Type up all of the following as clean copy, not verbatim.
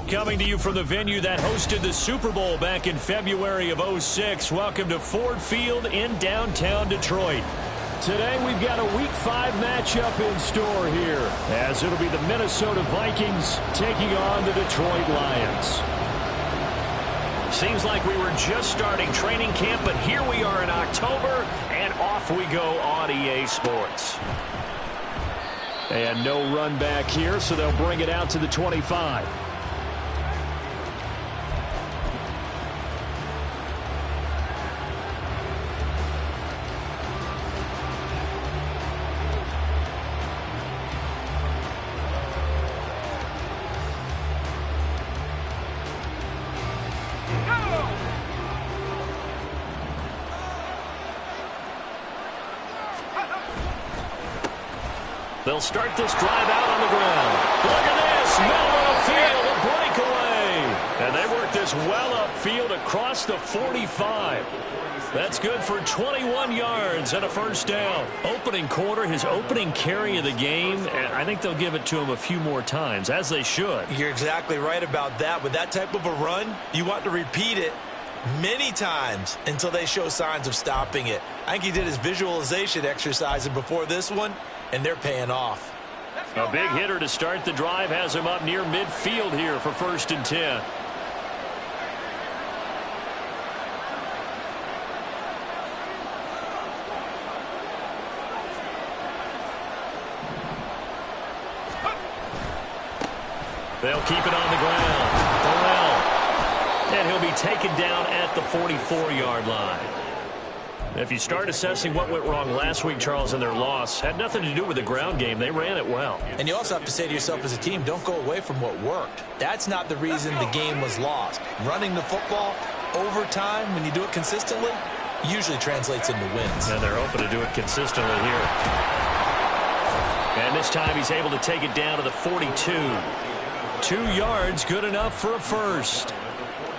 Coming to you from the venue that hosted the Super Bowl back in February of '06. Welcome to Ford Field in downtown Detroit. Today we've got a Week 5 matchup in store here, as it'll be the Minnesota Vikings taking on the Detroit Lions. Seems like we were just starting training camp, but here we are in October, and off we go on EA Sports. And no run back here, so they'll bring it out to the 25. They'll start this drive out on the ground. Look at this. Middle of the field, a breakaway. And they work this well upfield across the 45. That's good for 21 yards and a first down. Opening quarter, his opening carry of the game, and I think they'll give it to him a few more times, as they should. You're exactly right about that. With that type of a run, you want to repeat it many times until they show signs of stopping it. I think he did his visualization exercises before this one, and they're paying off. A big hitter to start the drive has him up near midfield here for 1st and 10. They'll keep it on the ground. Burrell. And he'll be taken down at the 44-yard line. If you start assessing what went wrong last week, Charles, in their loss, had nothing to do with the ground game. They ran it well. And you also have to say to yourself as a team, don't go away from what worked. That's not the reason the game was lost. Running the football over time, when you do it consistently, usually translates into wins. And they're hoping to do it consistently here. And this time he's able to take it down to the 42. 2 yards, good enough for a first.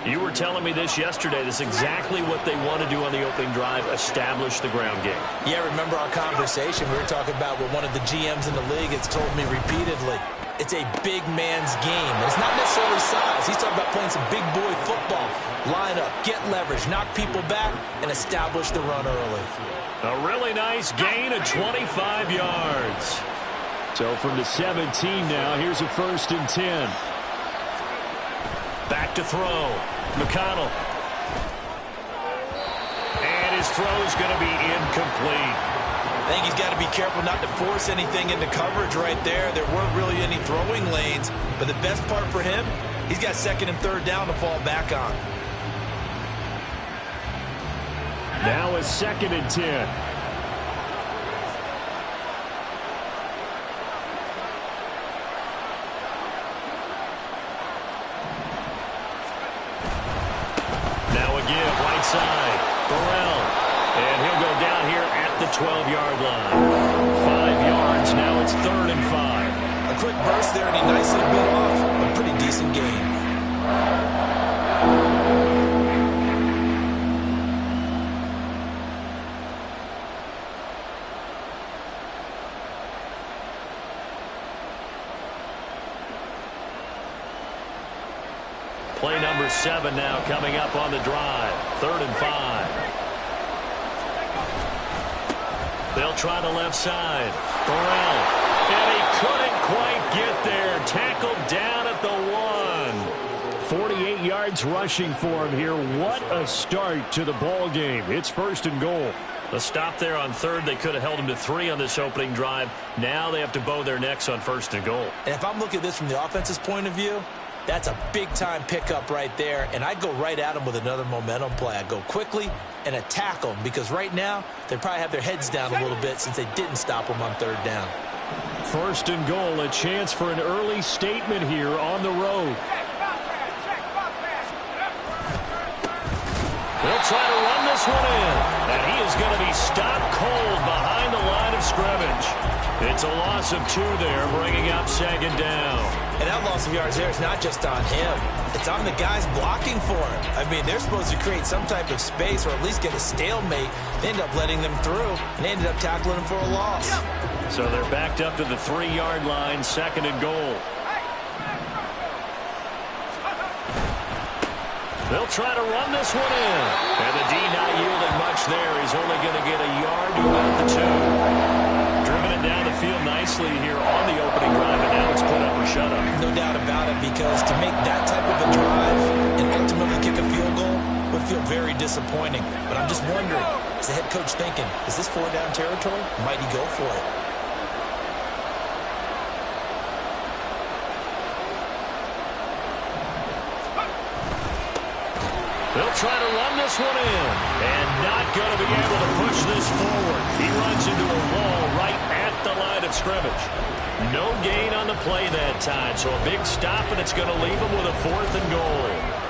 You were telling me this yesterday. This is exactly what they want to do on the opening drive, establish the ground game. Yeah, remember our conversation? We were talking about what one of the GMs in the league has told me repeatedly. It's a big man's game. And it's not necessarily size. He's talking about playing some big boy football. Line up, get leverage, knock people back, and establish the run early. A really nice gain of 25 yards. So from the 17 now, here's a 1st and 10. Back to throw. McConnell. And his throw is going to be incomplete. I think he's got to be careful not to force anything into coverage right there. There weren't really any throwing lanes. But the best part for him, he's got 2nd and 3rd down to fall back on. Now a 2nd and 10. Side. Burrell. And he'll go down here at the 12-yard line. 5 yards. Now it's 3rd and 5. A quick burst there, and he nicely bit off a pretty decent gain. Play number 7 now coming up on the drive. 3rd and 5. They'll try the left side. Burrell. And he couldn't quite get there. Tackled down at the 1. 48 yards rushing for him here. What a start to the ball game. It's 1st and goal. A stop there on 3rd. They could have held him to 3 on this opening drive. Now they have to bow their necks on 1st and goal. And if I'm looking at this from the offense's point of view, that's a big-time pickup right there, and I'd go right at them with another momentum play. I'd go quickly and attack them, because right now they probably have their heads down a little bit since they didn't stop them on 3rd down. 1st and goal, a chance for an early statement here on the road. They'll try to run this one in, and he is going to be stopped cold behind the line of scrimmage. It's a loss of 2 there, bringing up 2nd down. And that loss of yards there is not just on him. It's on the guys blocking for him. I mean, they're supposed to create some type of space or at least get a stalemate. They end up letting them through, and they ended up tackling him for a loss. So they're backed up to the 3-yard line, 2nd and goal. They'll try to run this one in. And the D not yielding much there. He's only going to get a yard to about the 2. Driven it down the field nicely here on the opening drive, and now it's put up or shut up. No doubt about it, because to make that type of a drive and ultimately kick a field goal would feel very disappointing. But I'm just wondering, is the head coach thinking, is this 4-down territory? Might he go for it? They'll try to run this one in, and not going to be able to push this forward. He runs into a wall right at the line of scrimmage. No gain on the play that time, so a big stop, and it's going to leave him with a 4th and goal.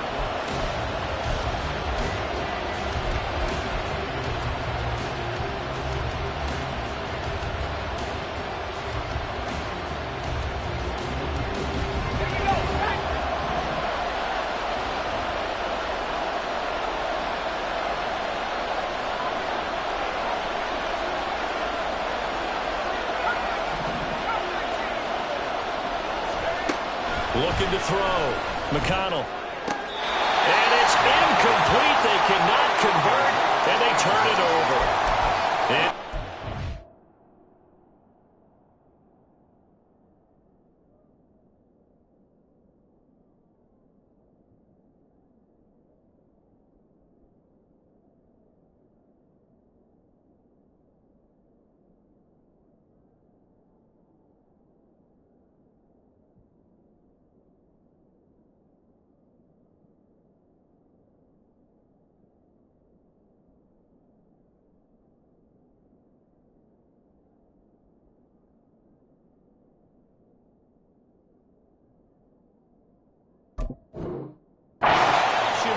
Looking to throw. McConnell. And it's incomplete. They cannot convert, and they turn it over.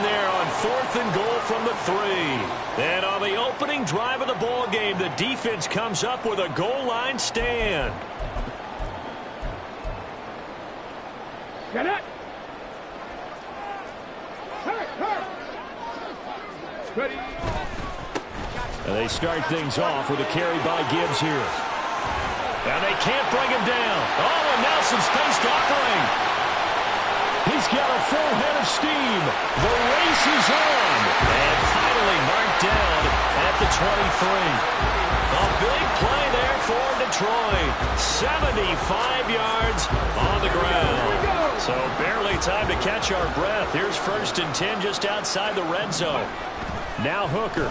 There on 4th and goal from the 3. And on the opening drive of the ball game, the defense comes up with a goal line stand. Get it. Ready. And they start things off with a carry by Gibbs here. And they can't bring him down. Oh, and now some space to operate. He's got a full head of steam. The race is on. And finally marked down at the 23. A big play there for Detroit. 75 yards on the ground. So barely time to catch our breath. Here's 1st and 10 just outside the red zone. Now Hooker.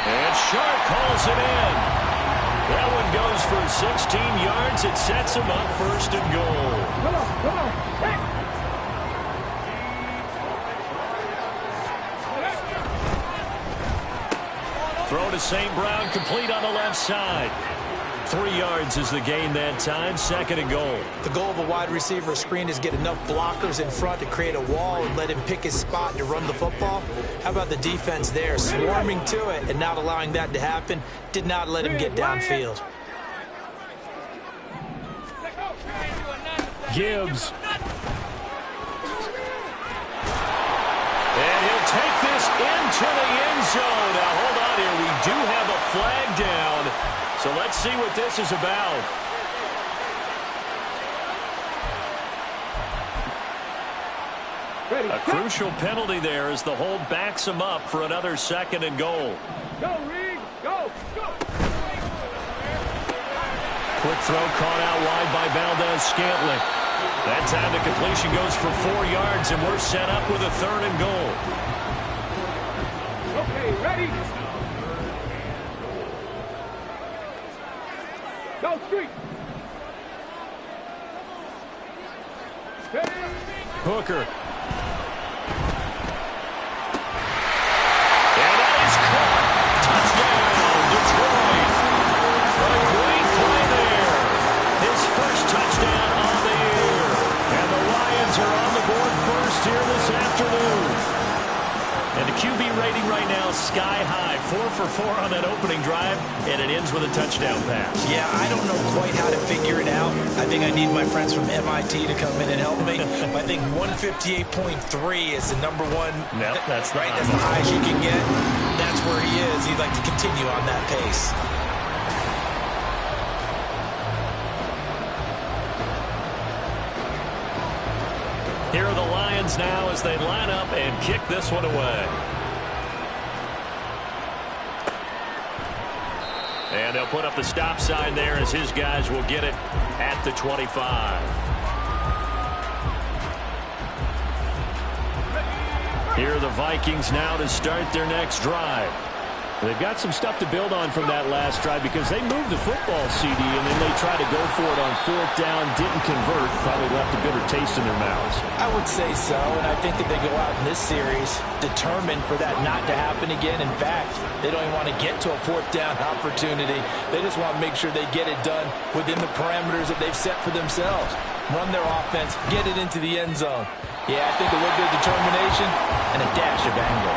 And Sharp calls it in. That one goes for 16 yards. It sets him up 1st and goal. Come on. Hey. Throw to St. Brown, complete on the left side. 3 yards is the gain that time, 2nd and goal. The goal of a wide receiver screen is get enough blockers in front to create a wall and let him pick his spot to run the football. How about the defense there, swarming to it and not allowing that to happen? Did not let him get downfield. Gibbs. And he'll take this into the end zone. Now, hold on here. We do have a flag down. So let's see what this is about. Ready. A crucial penalty there as the hold backs him up for another 2nd and goal. Go, Reed. Go. Quick throw caught out wide by Valdez-Scantling. That time the completion goes for 4 yards, and we're set up with a 3rd and goal. Okay, ready. Go, street. Hooker. And that is caught. Touchdown, Detroit. A great play there. His first touchdown on the year. And the Lions are on the board first here this afternoon. And the QB rating right now is sky high. 4 for 4 on that opening drive, and it ends with a touchdown pass. Yeah, I don't know quite how to figure it out. I think I need my friends from MIT to come in and help me. I think 158.3 is the number one. Yep, that's right. That's the highest you can get. That's where he is. He'd like to continue on that pace. Here Lions now as they line up and kick this one away. And they'll put up the stop sign there as his guys will get it at the 25. Here are the Vikings now to start their next drive. They've got some stuff to build on from that last drive because they moved the football, CD, and then they tried to go for it on 4th down, didn't convert, probably left a bitter taste in their mouths. I would say so, and I think that they go out in this series determined for that not to happen again. In fact, they don't even want to get to a 4th down opportunity. They just want to make sure they get it done within the parameters that they've set for themselves. Run their offense, get it into the end zone. Yeah, I think a little bit of determination and a dash of anger.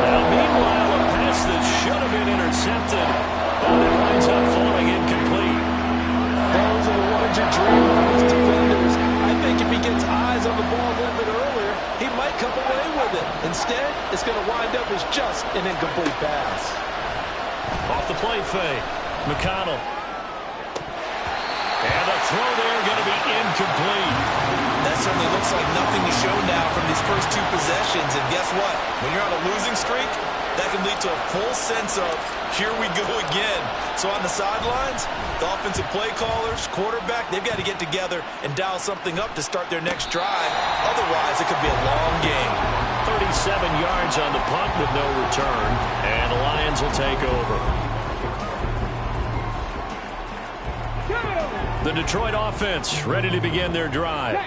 Now, meanwhile, a pass that should have been intercepted, but it winds up falling incomplete. Those are the ones you dream of as defenders. I think if he gets eyes on the ball a little bit earlier, he might come away with it. Instead, it's going to wind up as just an incomplete pass. Off the play fake, McConnell. And the throw there going to be incomplete. That certainly looks like nothing to show now from these first 2 possessions. And guess what? When you're on a losing streak, that can lead to a full sense of, here we go again. So on the sidelines, the offensive play callers, quarterback, they've got to get together and dial something up to start their next drive. Otherwise, it could be a long game. 37 yards on the punt with no return. And the Lions will take over. The Detroit offense ready to begin their drive.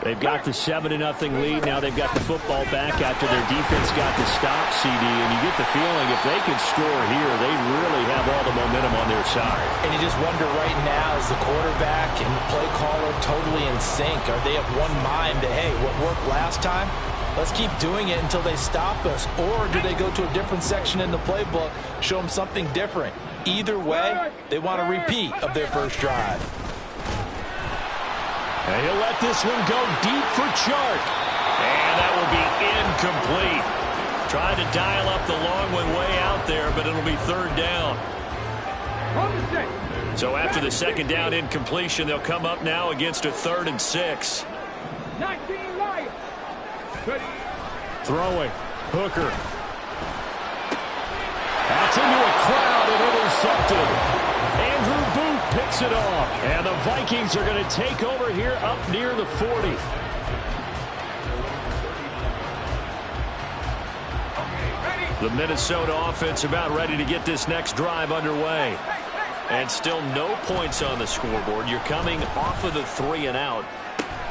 They've got the 7-0 lead. Now they've got the football back after their defense got the stop, CD. And you get the feeling if they can score here, they really have all the momentum on their side. And you just wonder right now, is the quarterback and the play caller totally in sync? Are they of one mind that, hey, what worked last time? Let's keep doing it until they stop us. Or do they go to a different section in the playbook, show them something different? Either way, they want a repeat of their first drive. And he'll let this one go deep for Chark. And that will be incomplete. Trying to dial up the long one way out there, but it'll be 3rd down. So after the 2nd down incompletion, they'll come up now against a 3rd and 6. 19 Lions. Throwing. Hooker. That's into a crowd and intercepted. Andrew Booth picks it off. And the Vikings are going to take over here up near the 40. The Minnesota offense about ready to get this next drive underway. And still no points on the scoreboard. You're coming off of the 3 and out.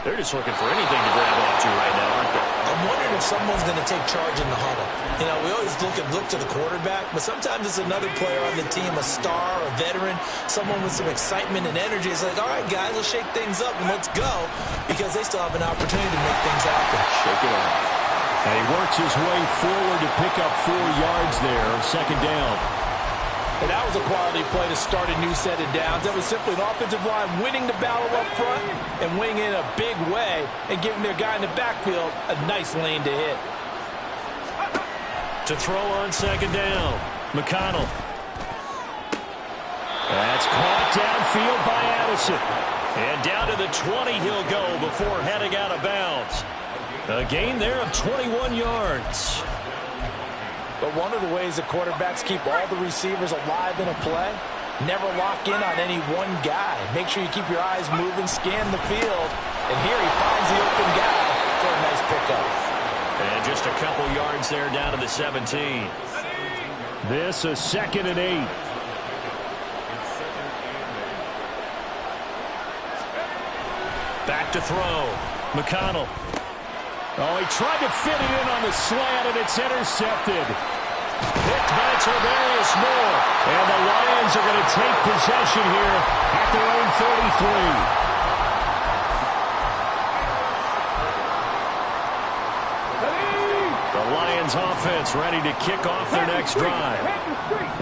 They're just looking for anything to grab onto right now, aren't they? I'm wondering if someone's going to take charge in the huddle. You know, we always look to the quarterback, but sometimes it's another player on the team, a star, a veteran, someone with some excitement and energy. It's like, all right, guys, let's shake things up and let's go, because they still have an opportunity to make things happen. Shake it off. And he works his way forward to pick up 4 yards there on 2nd down. And that was a quality play to start a new set of downs. That was simply an offensive line winning the battle up front and winning in a big way and giving their guy in the backfield a nice lane to hit. To throw on 2nd down, McConnell. That's caught downfield by Addison. And down to the 20 he'll go before heading out of bounds. A gain there of 21 yards. But one of the ways that quarterbacks keep all the receivers alive in a play, never lock in on any one guy. Make sure you keep your eyes moving, scan the field. And here he finds the open guy for a nice pickup. And just a couple yards there down to the 17. This a 2nd and 8. Back to throw. McConnell. Oh, he tried to fit it in on the slant, and it's intercepted. Picked by Tarvarius Moore. And the Lions are going to take possession here at their own 33. The Lions offense ready to kick off their next drive.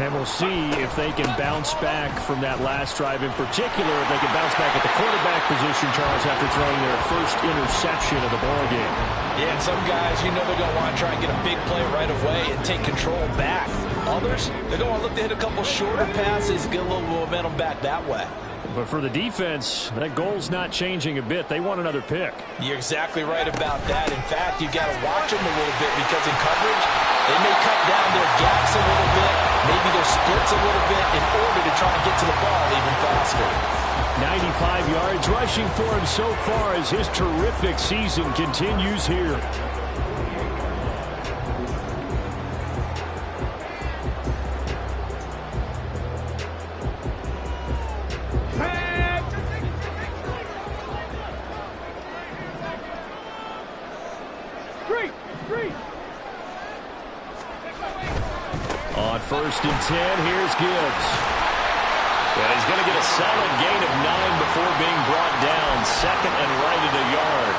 And we'll see if they can bounce back from that last drive, in particular if they can bounce back at the quarterback position, Charles, after throwing their first interception of the ballgame. Yeah, and some guys, you know they're going to want to try and get a big play right away and take control back. Others, they're going to look to hit a couple shorter passes, get a little momentum back that way. But for the defense, that goal's not changing a bit. They want another pick. You're exactly right about that. In fact, you've got to watch them a little bit because in coverage, they may cut down their gaps a little bit, maybe their splits a little bit in order to try to get to the ball even faster. 95 yards rushing for him so far as his terrific season continues here. On 1st and 10, here's Gibbs. And he's going to get a solid gain of 9 before being brought down. 2nd and right at a yard.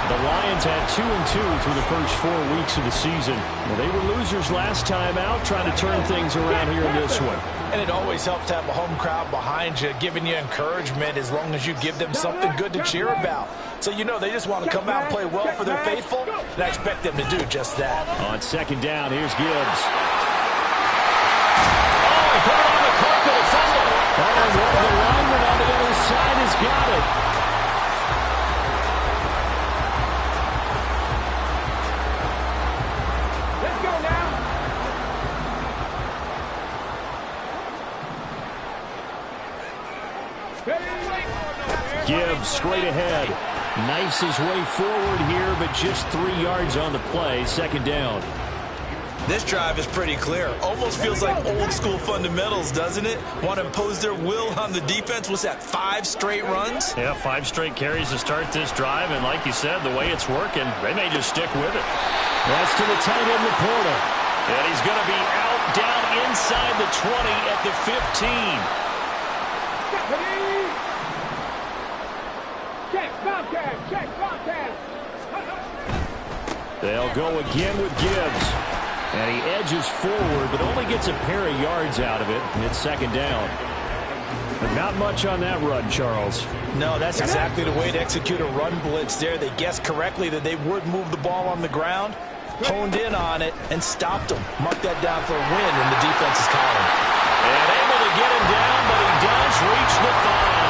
The Lions had 2-2 through the first 4 weeks of the season. Well, they were losers last time out, trying to turn things around here in this one. And it always helps to have a home crowd behind you, giving you encouragement as long as you give them something good to cheer about. So you know they just want to come out and play well for their faithful, and I expect them to do just that. On 2nd down, here's Gibbs. Oh, put it on the carpet, a fumble. And one of the linemen on the other side has got it. Let's go now. Gibbs straight ahead. Knifes his way forward here, but just 3 yards on the play. 2nd down. This drive is pretty clear. Almost feels like old school fundamentals, doesn't it? Want to impose their will on the defense. What's that, 5 straight runs? Yeah, 5 straight carries to start this drive, and like you said, the way it's working, they may just stick with it. That's to the tight end, Laporta. And he's going to be out, down inside the 20 at the 15. Check, Bobcat. They'll go again with Gibbs. And he edges forward, but only gets a pair of yards out of it, and it's 2nd down. But not much on that run, Charles. No, that's exactly the way to execute a run blitz there. They guessed correctly that they would move the ball on the ground, honed in on it, and stopped them. Mark that down for a win in the defense's column. And able to get him down, but he does reach the 5.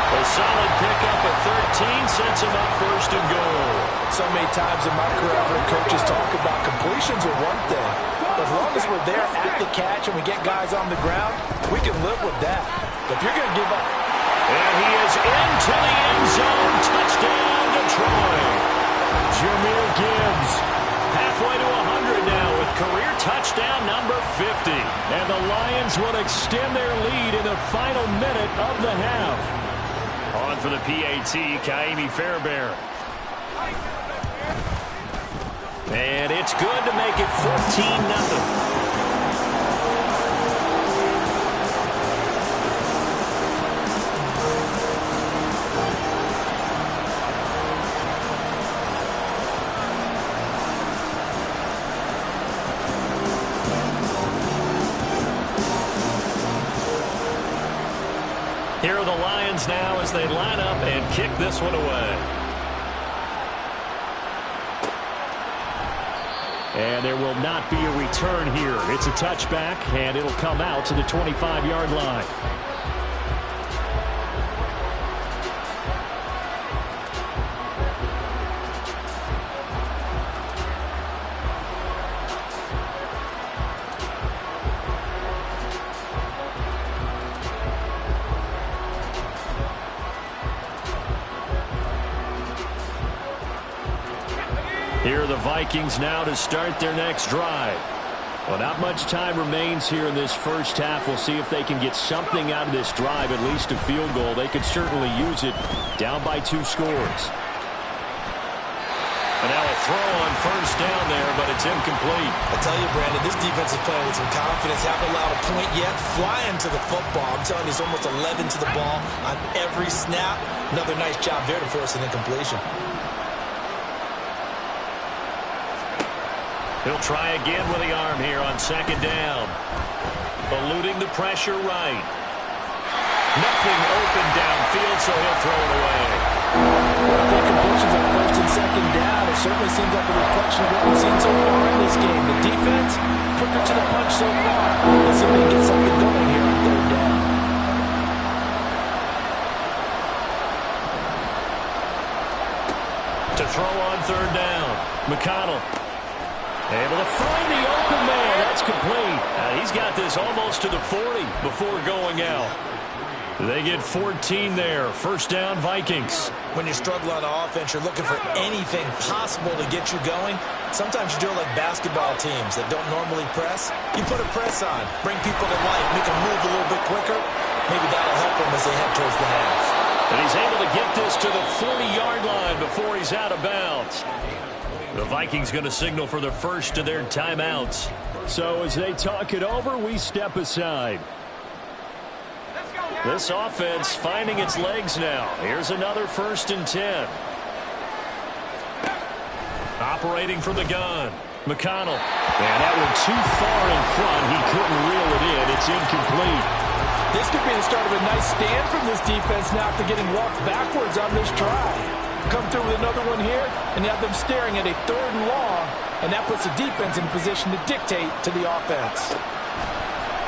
A solid pickup at 13 sets him up 1st and goal. So many times in my career I've heard coaches talk about completions are one thing. As long as we're there at the catch and we get guys on the ground, we can live with that. But if you're going to give up. And he is into the end zone. Touchdown, Detroit. Jahmyr Gibbs halfway to 100 now with career touchdown number 50. And the Lions will extend their lead in the final minute of the half. On for the PAT, Ka'imi Fairbairn. And it's good to make it 14-0. Here are the Lions now as they line up and kick this one away. And there will not be a return here. It's a touchback, and it'll come out to the 25-yard line. Here are the Vikings now to start their next drive. Well, not much time remains here in this first half. We'll see if they can get something out of this drive, at least a field goal. They could certainly use it, down by 2 scores. And now a throw on 1st down there, but it's incomplete. I tell you, Brandon, this defense is playing with some confidence. Haven't allowed a point yet. Flying to the football. I'm telling you, it's almost 11 to the ball on every snap. Another nice job there to force an incompletion. He'll try again with the arm here on 2nd down. Eluding the pressure right. Nothing open downfield, so he'll throw it away. Good completions on 1st and 2nd down. It certainly seems like a reflection of what we've seen so far in this game. The defense, quicker to the punch so far. Let's see if they can get something going here on 3rd down. To throw on third down. McConnell able to find the open man. That's complete. He's got this almost to the 40 before going out. They get 14 there. First down, Vikings. When you struggle on offense, you're looking for anything possible to get you going. Sometimes you do it like basketball teams that don't normally press. You put a press on, bring people to life, make them move a little bit quicker. Maybe that'll help them as they head towards the half. And he's able to get this to the 40-yard line before he's out of bounds. The Vikings going to signal for the first of their timeouts. So as they talk it over, we step aside. This offense finding its legs now. Here's another 1st and 10. Operating from the gun. McConnell. And that one too far in front. He couldn't reel it in. It's incomplete. This could be the start of a nice stand from this defense now after getting walked backwards on this try. Come through with another one here, and you have them staring at a 3rd and long, and that puts the defense in position to dictate to the offense.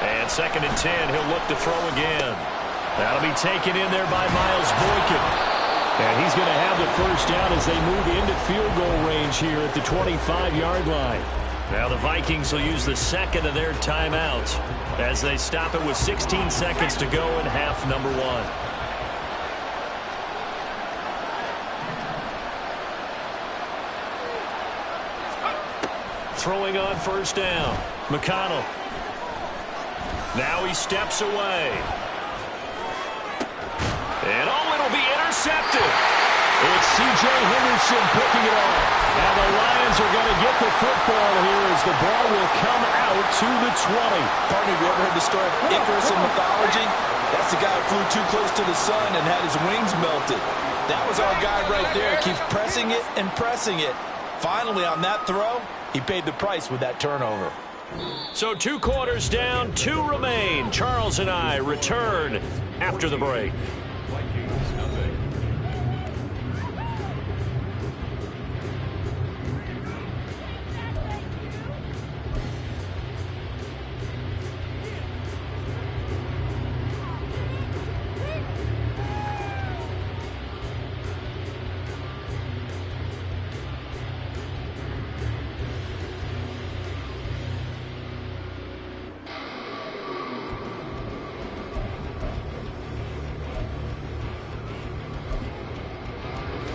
And 2nd and 10, he'll look to throw again. That'll be taken in there by Miles Boykin. And he's going to have the first down as they move into field goal range here at the 25-yard line. Now the Vikings will use the second of their timeouts as they stop it with 16 seconds to go in half number 1. Throwing on first down. McConnell. Now he steps away. And it'll be intercepted. It's C.J. Henderson picking it off. And the Lions are going to get the football here as the ball will come out to the 20. Partner, have you ever heard the story of Icarus in mythology? That's the guy who flew too close to the sun and had his wings melted. That was our guy right there. Keeps pressing it and pressing it. Finally, on that throw, he paid the price with that turnover. So 2 quarters down, 2 remain. Charles and I return after the break.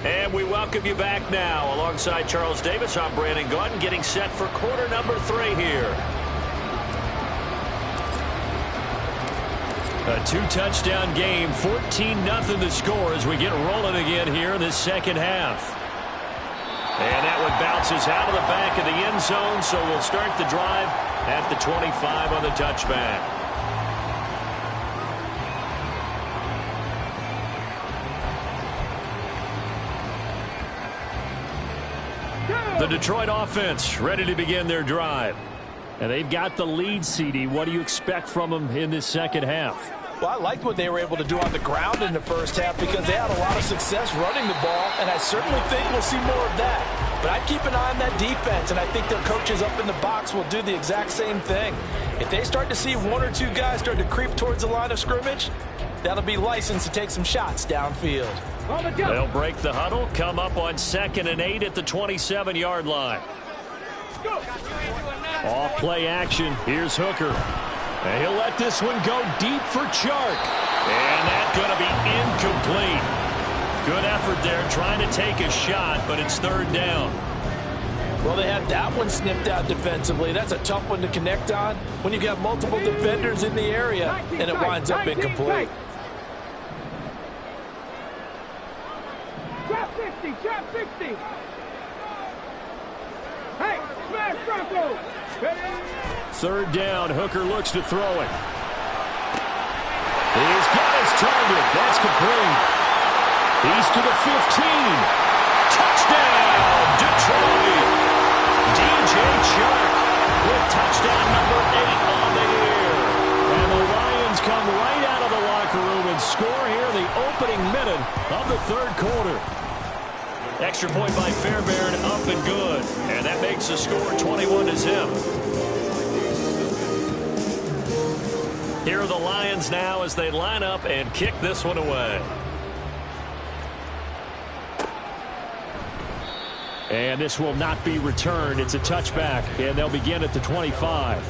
And we welcome you back now. Alongside Charles Davis, I'm Brandon Gaudin, getting set for quarter number 3 here. A 2-touchdown game, 14-0 the score as we get rolling again here in this second half. And that one bounces out of the back of the end zone, so we'll start the drive at the 25 on the touchback. The Detroit offense ready to begin their drive. And they've got the lead, CD. What do you expect from them in this second half? Well, I liked what they were able to do on the ground in the first half because they had a lot of success running the ball, and I certainly think we'll see more of that. But I'd keep an eye on that defense, and I think their coaches up in the box will do the exact same thing. If they start to see 1 or 2 guys start to creep towards the line of scrimmage, that'll be licensed to take some shots downfield. They'll break the huddle, come up on 2nd and 8 at the 27-yard line. Off play action. Here's Hooker. And he'll let this one go deep for Chark. And that's going to be incomplete. Good effort there trying to take a shot, but it's 3rd down. Well, they had that one snipped out defensively. That's a tough one to connect on when you got multiple defenders in the area, and it winds up incomplete. Drop 60, drop 60. Hey, smash Bronco. 3rd down, Hooker looks to throw it. He's got his target. That's complete. He's to the 15. Touchdown, Detroit. DJ Chark with touchdown number 8 on the year. And the Lions come right out of the locker room and score here in the opening minute of the 3rd quarter. Extra point by Fairbairn, up and good. And that makes the score 21-0. Here are the Lions now as they line up and kick this one away. And this will not be returned. It's a touchback, and they'll begin at the 25.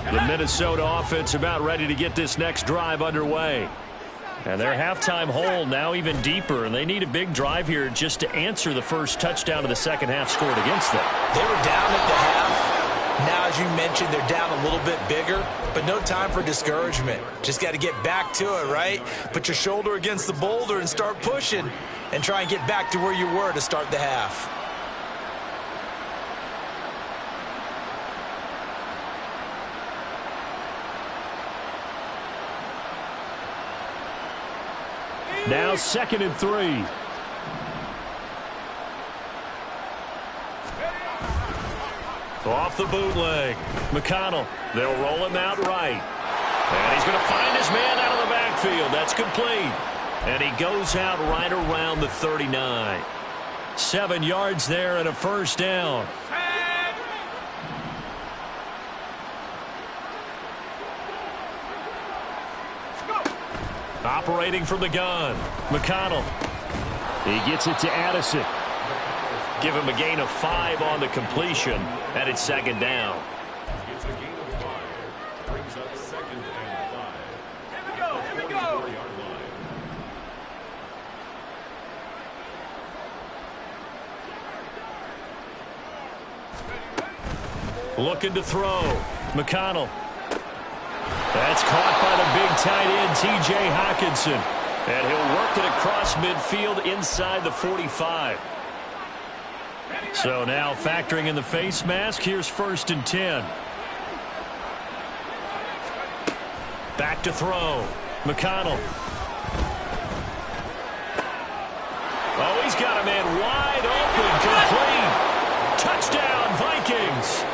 The Minnesota offense about ready to get this next drive underway. And their halftime hole now even deeper, and they need a big drive here just to answer the first touchdown of the second half scored against them. They were down at the half. Now, as you mentioned, they're down a little bit bigger, but no time for discouragement. Just got to get back to it, right? Put your shoulder against the boulder and start pushing and try and get back to where you were to start the half. Now 2nd and 3. Off the bootleg. McConnell. They'll roll him out right. And he's going to find his man out of the backfield. That's complete. And he goes out right around the 39. 7 yards there and a first down. Operating from the gun. McConnell. He gets it to Addison. Give him a gain of 5 on the completion, and it's 2nd down. It's a gain of 5. Brings up 2nd and 5. Here we go. Looking to throw. McConnell. That's caught by the big tight end, T.J. Hockenson. And he'll work it across midfield inside the 45. So now factoring in the face mask, here's 1st and 10. Back to throw. McConnell. Oh, he's got a man wide open, complete. Touchdown, Vikings.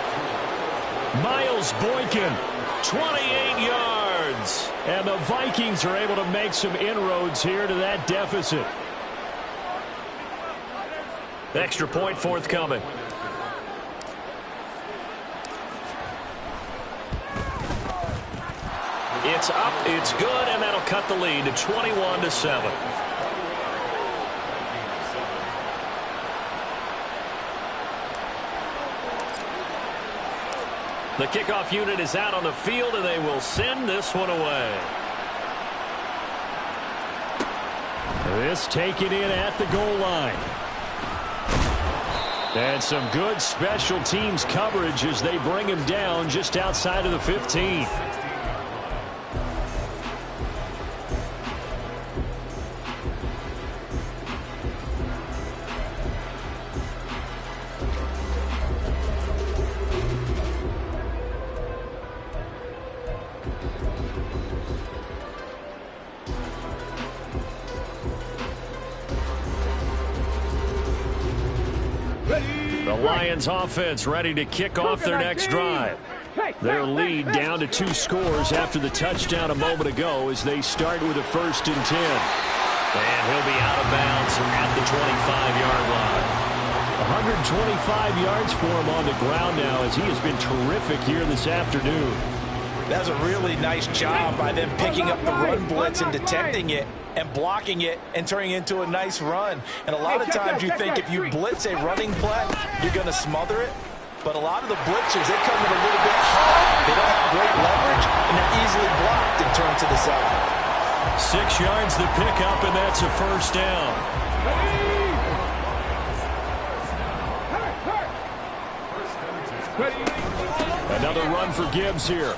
Miles Boykin, 28 yards. And the Vikings are able to make some inroads here to that deficit. Extra point forthcoming. It's up, it's good, and that'll cut the lead to 21-7. The kickoff unit is out on the field, and they will send this one away. This taken in at the goal line. And some good special teams coverage as they bring him down just outside of the 15. The Lions offense ready to kick off their next drive. Their lead down to 2 scores after the touchdown a moment ago as they start with a 1st and 10. And he'll be out of bounds at the 25-yard line. 125 yards for him on the ground now as he has been terrific here this afternoon. That's a really nice job by them picking up the run blitz and detecting it and blocking it and turning it into a nice run. And a lot of times you think if you blitz a running play, you're going to smother it. But a lot of the blitzers, they come in a little bit hard. They don't have great leverage, and they're easily blocked and turned to the side. 6 yards the pickup, and that's a first down. Another run for Gibbs here.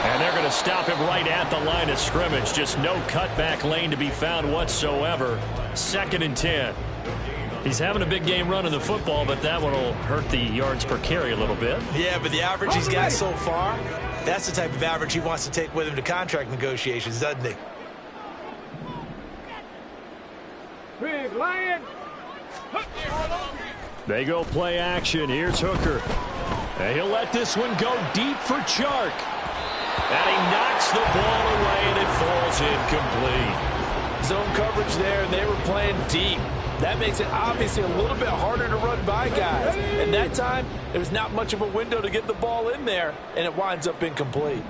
And they're going to stop him right at the line of scrimmage. Just no cutback lane to be found whatsoever. 2nd and 10. He's having a big game running the football, but that one will hurt the yards per carry a little bit. Yeah, but the average he's got so far, that's the type of average he wants to take with him to contract negotiations, doesn't he? Big Lion. They go play action. Here's Hooker. And he'll let this one go deep for Chark. And he knocks the ball away, and it falls incomplete. Zone coverage there, and they were playing deep. That makes it obviously a little bit harder to run by guys. And that time, there's not much of a window to get the ball in there, and it winds up incomplete.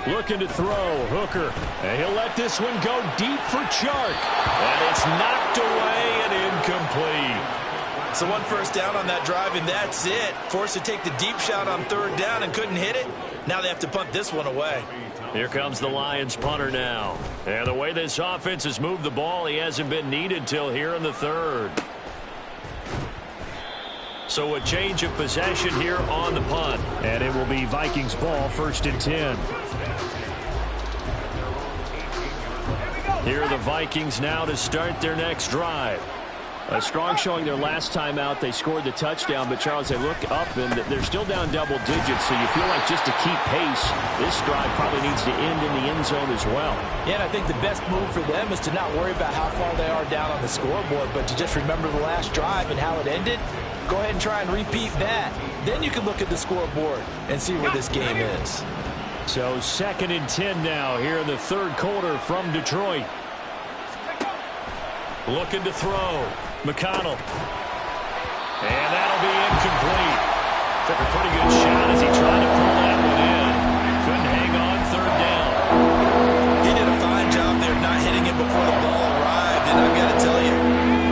Looking to throw, Hooker. And he'll let this one go deep for Chark. And it's knocked away and incomplete. So 1 first down on that drive, and that's it. Forced to take the deep shot on 3rd down and couldn't hit it. Now they have to punt this one away. Here comes the Lions punter now. And the way this offense has moved the ball, he hasn't been needed till here in the 3rd. So a change of possession here on the punt. And it will be Vikings ball, 1st and 10. Here are the Vikings now to start their next drive. A strong showing their last time out. They scored the touchdown, but Charles, they look up and they're still down double digits, so you feel like just to keep pace, this drive probably needs to end in the end zone as well. Yeah, and I think the best move for them is to not worry about how far they are down on the scoreboard, but to just remember the last drive and how it ended. Go ahead and try and repeat that. Then you can look at the scoreboard and see where this game is. So 2nd and 10 now here in the 3rd quarter from Detroit. Looking to throw. McConnell. And that'll be incomplete. Took a pretty good shot as he tried to pull that one in. Couldn't hang on 3rd down. He did a fine job there not hitting it before the ball arrived. And I've got to tell you,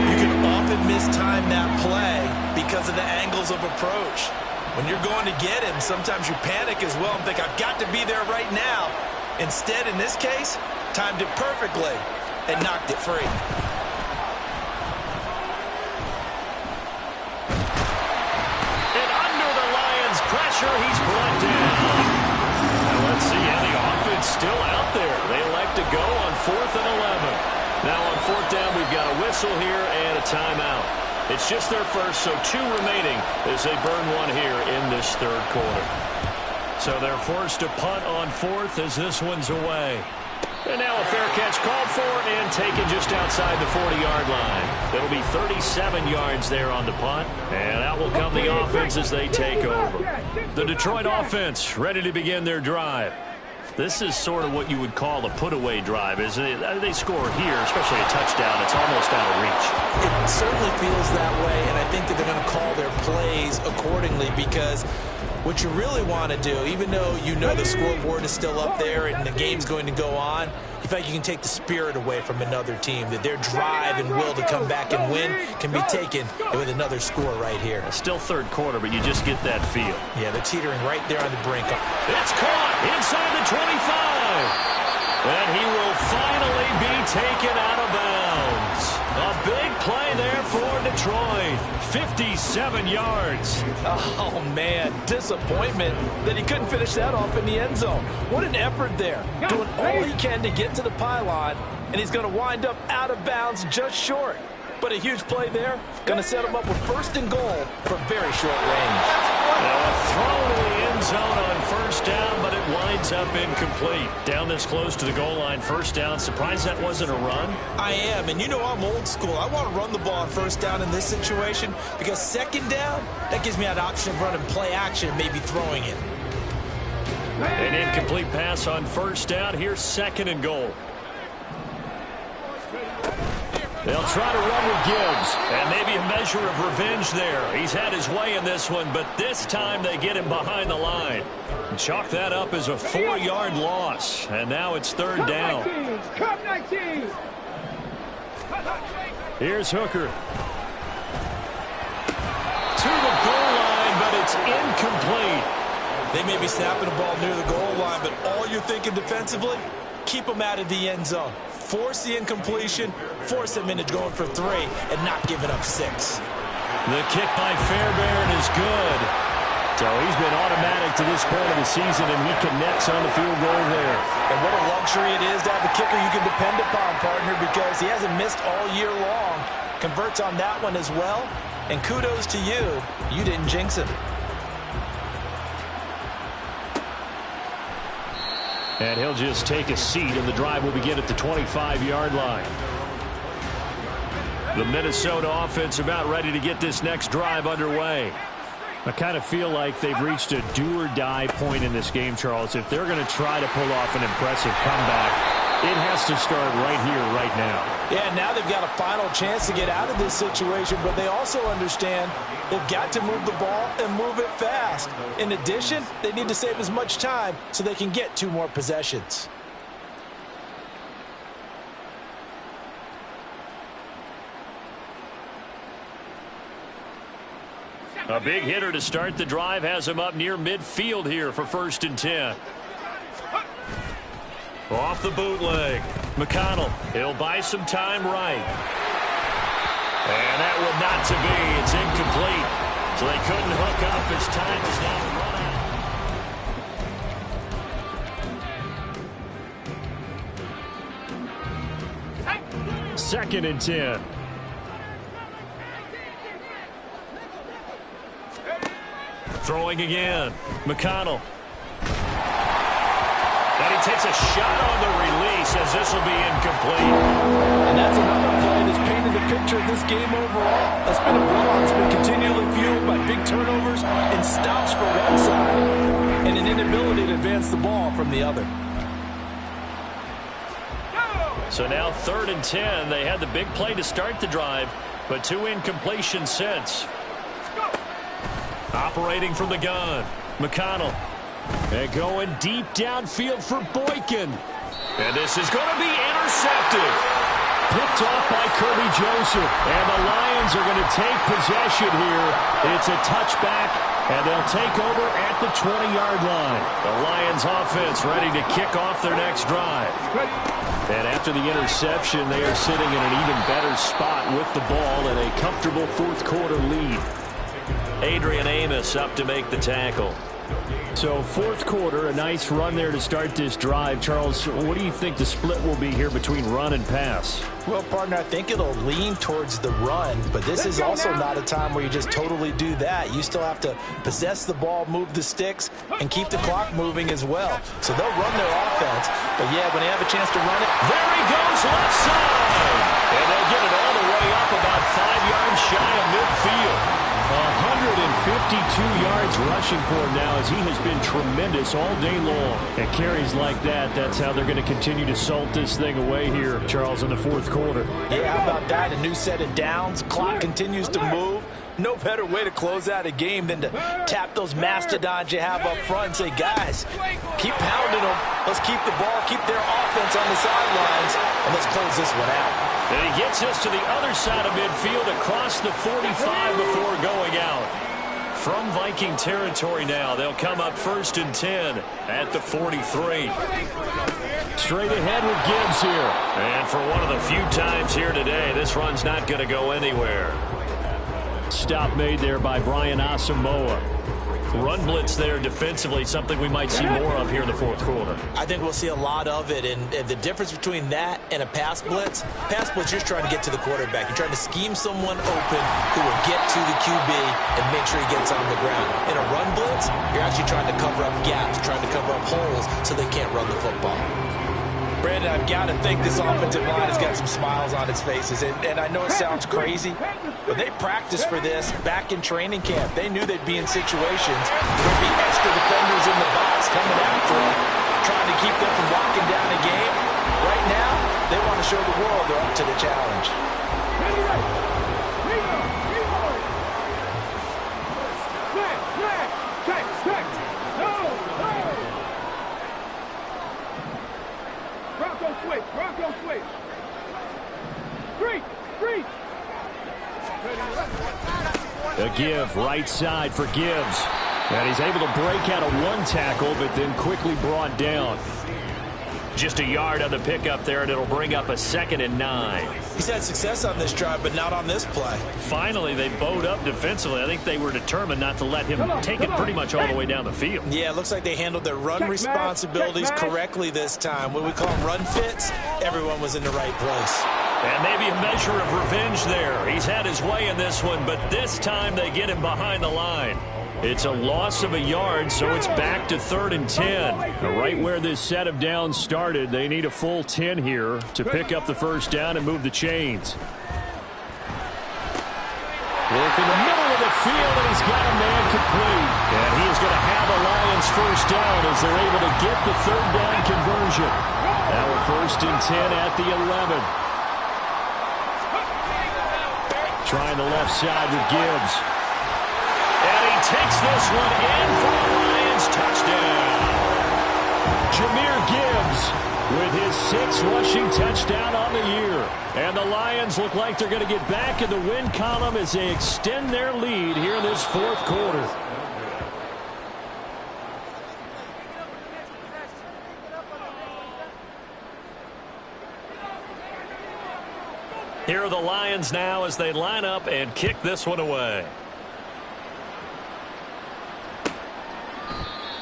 you can often mistime that play because of the angles of approach. When you're going to get him, sometimes you panic as well and think, I've got to be there right now. Instead, in this case, timed it perfectly and knocked it free. Pressure, he's brought down. Now let's see how the offense still out there. They elect to go on 4th and 11. Now on 4th down, we've got a whistle here and a timeout. It's just their first, so 2 remaining as they burn one here in this 3rd quarter. So they're forced to punt on 4th as this one's away. And now a fair catch called for and taken just outside the 40-yard line. It'll be 37 yards there on the punt. And out will come the offense as they take over. The Detroit offense ready to begin their drive. This is sort of what you would call a put-away drive, isn't it? They score here, especially a touchdown. It's almost out of reach. It certainly feels that way, and I think that they're going to call their plays accordingly because what you really want to do, even though you know the scoreboard is still up there and the game's going to go on, you feel like you can take the spirit away from another team, that their drive and will to come back and win can be taken with another score right here. Still 3rd quarter, but you just get that feel. Yeah, they're teetering right there on the brink. It's caught inside the 25. And he will finally be taken out of bounds. A big play there for Detroit. 57 yards. Oh, man, disappointment that he couldn't finish that off in the end zone. What an effort there. Doing all he can to get to the pylon, and he's going to wind up out of bounds just short. But a huge play there. Going to set him up with 1st and goal from very short range. Now a throw to the end zone on 1st down, but it winds up incomplete. Down this close to the goal line, 1st down. Surprised that wasn't a run? I am, and you know I'm old school. I want to run the ball on 1st down in this situation because 2nd down, that gives me an option of running play action and maybe throwing it. An incomplete pass on 1st down. Here's 2nd and goal. They'll try to run with Gibbs, and maybe a measure of revenge there. He's had his way in this one, but this time they get him behind the line. Chalk that up as a 4-yard loss, and now it's 3rd down. Cup 19. Here's Hooker. To the goal line, but it's incomplete. They may be snapping the ball near the goal line, but all you're thinking defensively, keep them out of the end zone. Force the incompletion, force them into going for 3, and not giving up 6. The kick by Fairbairn is good. So he's been automatic to this point of the season, and he connects on the field goal there. And what a luxury it is to have a kicker you can depend upon, partner, because he hasn't missed all year long. Converts on that one as well. And kudos to you. You didn't jinx him. And he'll just take a seat, and the drive will begin at the 25-yard line. The Minnesota offense about ready to get this next drive underway. I kind of feel like they've reached a do-or-die point in this game, Charles. If they're going to try to pull off an impressive comeback, It has to start right here, right now. Yeah, now they've got a final chance to get out of this situation, but they also understand they've got to move the ball and move it fast. In addition, they need to save as much time so they can get 2 more possessions. A big hitter to start the drive has him up near midfield here for 1st and 10. Off the bootleg. McConnell, he'll buy some time right. And that will not to be. It's incomplete. So they couldn't hook up as time is now run out. 2nd and 10. Throwing again. McConnell. And he takes a shot on the release as this will be incomplete. And that's another play that's painted the picture of this game overall. That's been a blowout. It's been continually fueled by big turnovers and stops for one side and an inability to advance the ball from the other. So now 3rd and 10. They had the big play to start the drive, but 2 incompletions since. Operating from the gun. McConnell. And going deep downfield for Boykin. And this is going to be intercepted. Picked off by Kirby Joseph. And the Lions are going to take possession here. It's a touchback, and they'll take over at the 20-yard line. The Lions offense ready to kick off their next drive. And after the interception, they are sitting in an even better spot with the ball and a comfortable 4th quarter lead. Adrian Amos up to make the tackle. So 4th quarter, a nice run there to start this drive. Charles, what do you think the split will be here between run and pass? Well, partner, I think it'll lean towards the run, but this is also not a time where you just totally do that. You still have to possess the ball, move the sticks, and keep the clock moving as well. So they'll run their offense, but yeah, when they have a chance to run it. There he goes, left side! And they'll get it all the way up about 5 yards shy of midfield. 152 yards rushing for him now as he has been tremendous all day long. And carries like that, that's how they're going to continue to salt this thing away here, Charles, in the 4th quarter. Yeah, how about that? A new set of downs. Clock continues to move. No better way to close out a game than to tap those mastodons you have up front and say, guys, keep pounding them. Let's keep the ball, keep their offense on the sidelines, and let's close this one out. And he gets us to the other side of midfield across the 45 before going out. From Viking territory now, they'll come up 1st and 10 at the 43. Straight ahead with Gibbs here. And for one of the few times here today, this run's not going to go anywhere. Stop made there by Brian Asamoah. Run blitz there defensively, something we might see more of here in the 4th quarter. I think we'll see a lot of it, and the difference between that and a pass blitz, you're just trying to get to the quarterback. You're trying to scheme someone open who will get to the QB and make sure he gets on the ground. In a run blitz, you're actually trying to cover up gaps, trying to cover up holes so they can't run the football. Brandon, I've got to think this offensive line has got some smiles on its faces. And I know it sounds crazy, but they practiced for this back in training camp. They knew they'd be in situations where there'd be extra defenders in the box coming after them, trying to keep them from locking down a game. Right now, they want to show the world they're up to the challenge. Bronco switch. Three. A give right side for Gibbs. And he's able to break out of one tackle, but then quickly brought down. Just a yard on the pickup there, and it'll bring up a 2nd and 9. He's had success on this drive, but not on this play. Finally, they bowed up defensively. I think they were determined not to let him take it pretty much all the way down the field. Yeah, it looks like they handled their run responsibilities correctly this time. When we call them run fits, everyone was in the right place. And maybe a measure of revenge there. He's had his way in this one, but this time they get him behind the line. It's a loss of a yard, so it's back to 3rd and 10. Right where this set of downs started, they need a full 10 here to pick up the first down and move the chains. Work in the middle of the field, and he's got a man complete. And he is going to have a Lions first down as they're able to get the 3rd down conversion. That will First and 10 at the 11. Trying the left side with Gibbs. And he takes this one in for a Lions touchdown. Jahmyr Gibbs with his 6th rushing touchdown on the year. And the Lions look like they're going to get back in the win column as they extend their lead here in this 4th quarter. Here are the Lions now as they line up and kick this one away.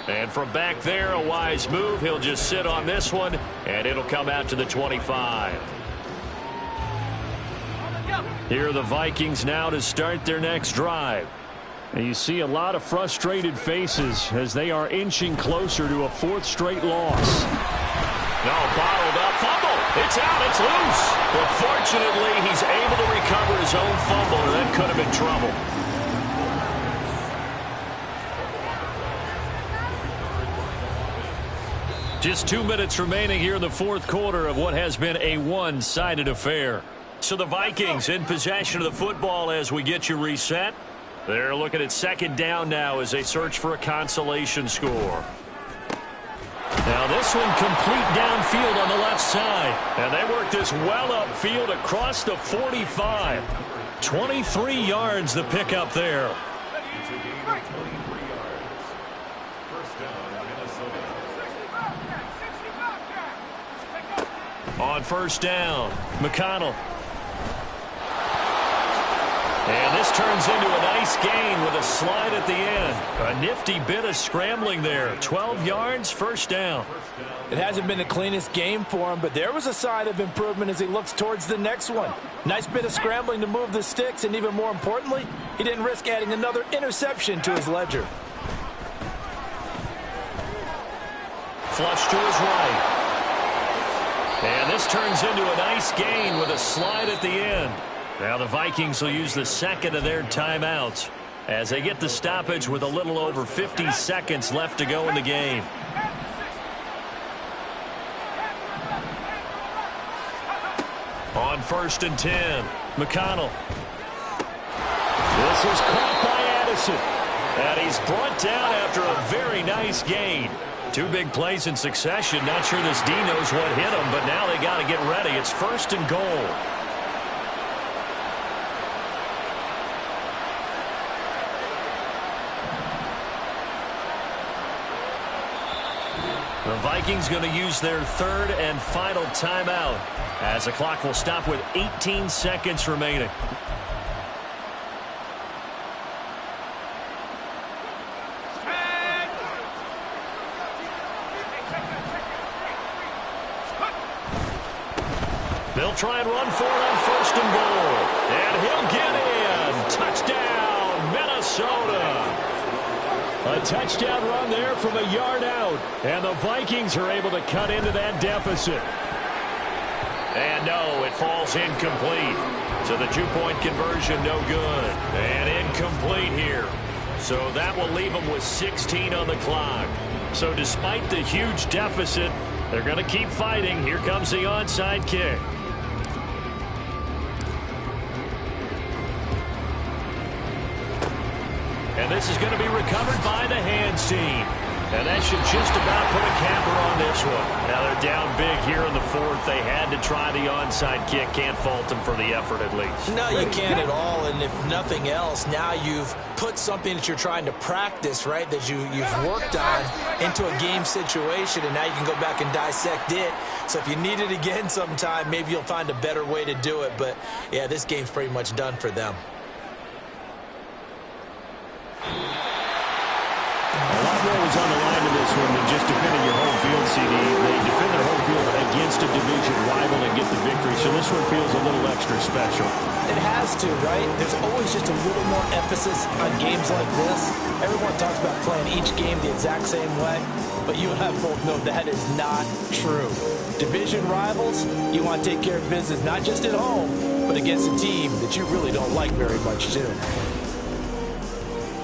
And from back there, a wise move. He'll just sit on this one, and it'll come out to the 25. Here are the Vikings now to start their next drive. And you see a lot of frustrated faces as they are inching closer to a 4th straight loss. No, bottled up, fumble. It's out, it's loose. But fortunately, he's able to recover his own fumble, and that could have been trouble. Just 2 minutes remaining here in the 4th quarter of what has been a one-sided affair. So the Vikings in possession of the football as we get you reset. They're looking at 2nd down now as they search for a consolation score. Now this one complete downfield on the left side. And they work this well upfield across the 45. 23 yards the pickup there. On 1st down, McConnell. And this turns into a nice gain with a slide at the end. A nifty bit of scrambling there. 12 yards, 1st down. It hasn't been the cleanest game for him, but there was a sign of improvement as he looks towards the next one. Nice bit of scrambling to move the sticks, and even more importantly, he didn't risk adding another interception to his ledger. Flush to his right. And this turns into a nice gain with a slide at the end. Now the Vikings will use the 2nd of their timeouts as they get the stoppage with a little over 50 seconds left to go in the game. On 1st and 10, McConnell. This is caught by Addison. And he's brought down after a very nice gain. 2 big plays in succession. Not sure this D knows what hit him, but now they got to get ready. It's 1st and goal. The Vikings going to use their 3rd and final timeout as the clock will stop with 18 seconds remaining. They'll try and run for it on 1st and goal. And he'll get in. Touchdown, Minnesota. A touchdown run there from a yard out. And the Vikings are able to cut into that deficit. And no, it falls incomplete. So the 2-point conversion no good. And incomplete here. So that will leave them with 16 on the clock. So despite the huge deficit, they're going to keep fighting. Here comes the onside kick. And this is going to be recovered by the hands team. And that should just about put a capper on this one. Now they're down big here in the 4th. They had to try the onside kick. Can't fault them for the effort at least. No, you can't at all. And if nothing else, now you've put something that you're trying to practice, right, that you've worked on into a game situation, and now you can go back and dissect it. So if you need it again sometime, maybe you'll find a better way to do it. But, yeah, this game's pretty much done for them. A lot more was on the line in this one than just defending your home field, CD. They defend their home field against a division rival and get the victory, so this one feels a little extra special. It has to, right? There's always just a little more emphasis on games like this. Everyone talks about playing each game the exact same way, but you and I both know that is not true. Division rivals, you want to take care of business not just at home, but against a team that you really don't like very much, too.